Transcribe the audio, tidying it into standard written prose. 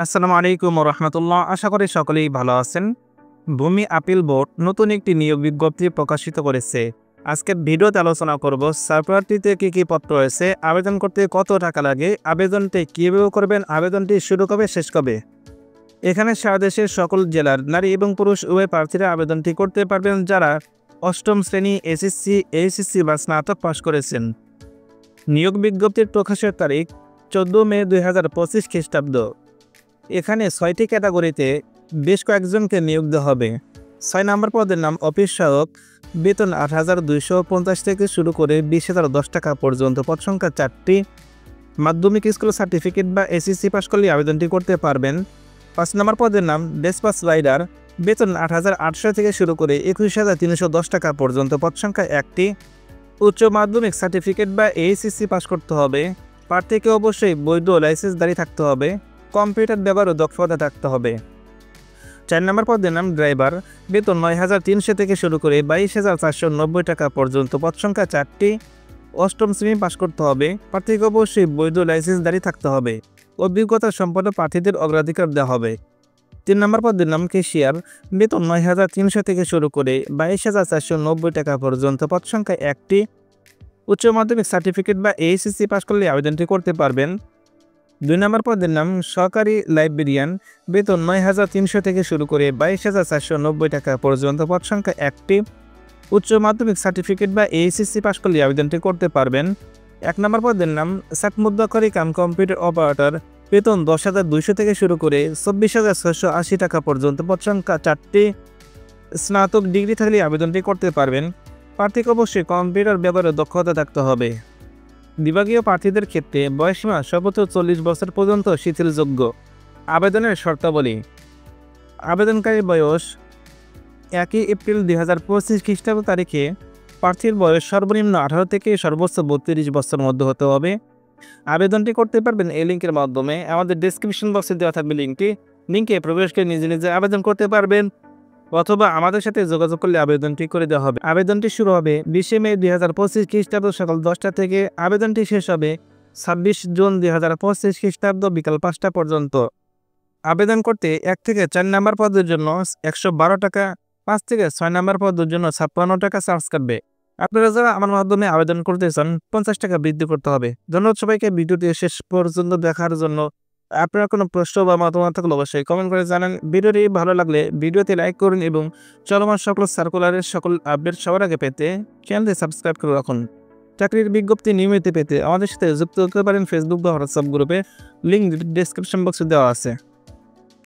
আসসালামু আলাইকুম রহমতুল্লাহ। আশা করি সকলেই ভালো আছেন। ভূমি আপিল বোর্ড নতুন একটি নিয়োগ বিজ্ঞপ্তি প্রকাশিত করেছে। আজকের ভিডিওতে আলোচনা করব সার্কুলারটিতে কী কী পত্র রয়েছে, আবেদন করতে কত টাকা লাগে, আবেদনটি কীভাবে করবেন, আবেদনটি শুরু কবে শেষ কবে। এখানে সারা দেশের সকল জেলার নারী এবং পুরুষ উভয় প্রার্থীরা আবেদনটি করতে পারবেন যারা অষ্টম শ্রেণী এসএসসি, এইচএসসি বা স্নাতক পাশ করেছেন। নিয়োগ বিজ্ঞপ্তির প্রকাশের তারিখ 14 মে 2025 খ্রিস্টাব্দ। এখানে 6টি ক্যাটাগরিতে বেশ কয়েকজনকে নিয়োগ দেওয়া হবে। 6 নম্বর পদের নাম অফিস সহায়ক, বেতন 8,250 থেকে শুরু করে 20,010 টাকা পর্যন্ত, পদ সংখ্যা 4টি। মাধ্যমিক স্কুল সার্টিফিকেট বা এসএসসি পাশ করলে আবেদনটি করতে পারবেন। 5 নম্বর পদের নাম ডেসপাস রাইডার, বেতন 8,800 থেকে শুরু করে 21,310 টাকা পর্যন্ত, পদ সংখ্যা 1টি। উচ্চ মাধ্যমিক সার্টিফিকেট বা এইচএসসি পাশ করতে হবে। প্রার্থীকে অবশ্যই বৈধ লাইসেন্সধারী থাকতে হবে। কম্পিউটার ব্যবহারও দক্ষতা থাকতে হবে। 4 নম্বর পদের নাম ড্রাইভার, বেতন 9,300 থেকে শুরু করে 22,490 টাকা পর্যন্ত, পদ সংখ্যা 4টি। অষ্টম শ্রেণী পাশ করতে হবে। প্রার্থীকে অবশ্যই বৈধ লাইসেন্সধারী থাকতে হবে। অভিজ্ঞতা সম্পন্ন প্রার্থীদের অগ্রাধিকার দেওয়া হবে। 3 নম্বর পদের নাম ক্যাশিয়ার, বেতন 9,300 থেকে শুরু করে 22,490 টাকা পর্যন্ত, পদ সংখ্যা 1টি। উচ্চ মাধ্যমিক সার্টিফিকেট বা এইচএসসি পাশ করলে আবেদনটি করতে পারবেন। 2 নম্বর পদের নাম সহকারী লাইব্রেরিয়ান, বেতন 9,300 থেকে শুরু করে 22,490 টাকা পর্যন্ত, পদ সংখ্যা 1টি। উচ্চ মাধ্যমিক সার্টিফিকেট বা এইচএসসি পাশ করলে আবেদনটি করতে পারবেন। 1 নম্বর পদের নাম সাকমুদ্দাকারী কাম কম্পিউটার অপারেটর, বেতন 10,200 থেকে শুরু করে 24,680 টাকা পর্যন্ত, পদ সংখ্যা 4টি। স্নাতক ডিগ্রি থাকলে আবেদনটি করতে পারবেন। প্রার্থীকে অবশ্যই কম্পিউটার ব্যবহারে দক্ষতা থাকতে হবে। বিভাগীয় প্রার্থীদের ক্ষেত্রে বয়সীমা সর্বোচ্চ 40 বছর পর্যন্ত শিথিলযোগ্য। আবেদনের শর্তাবলী: আবেদনকারী বয়স 1 এপ্রিল 2025 খ্রিস্টাব্দ তারিখে প্রার্থীর বয়স সর্বনিম্ন 18 থেকে সর্বোচ্চ 32 বছর মধ্যে হতে হবে। আবেদনটি করতে পারবেন এই লিঙ্কের মাধ্যমে। আমাদের ডেসক্রিপশন বক্সে দেওয়া থাকবে লিঙ্কে প্রবেশ করে নিজে নিজে আবেদন করতে পারবেন, অথবা আমাদের সাথে যোগাযোগ করলে আবেদনটি করে দেওয়া হবে। আবেদনটি শুরু হবে 20 মে 2025 খ্রিস্টাব্দ সকাল 10টা থেকে। আবেদনটি শেষ হবে 26 জুন 2025 খ্রিস্টাব্দ বিকাল 5টা পর্যন্ত। আবেদন করতে 1 থেকে 4 নম্বর পদের জন্য 112 টাকা, 5 থেকে 6 নম্বর পদের জন্য 56 টাকা চার্জ কাটবে। আপনারা যারা আমার মাধ্যমে আবেদন করতে চান 50 টাকা বৃদ্ধি করতে হবে। ধন্যবাদ সবাইকে ভিডিওটি শেষ পর্যন্ত দেখার জন্য। আপনার কোনো প্রশ্ন বা মতামত থাকলে অবশ্যই কমেন্ট করে জানান। ভিডিওটি ভালো লাগলে ভিডিওতে লাইক করুন এবং চলমান সকল সার্কুলারের সকল আপডেট সবার আগে পেতে চ্যানেলটি সাবস্ক্রাইব করে রাখুন। চাকরির বিজ্ঞপ্তি নিয়মিত পেতে আমাদের সাথে যুক্ত হতে পারেন ফেসবুক বা হোয়াটসঅ্যাপ গ্রুপে, লিঙ্ক ডেসক্রিপশন বক্সে দেওয়া আছে।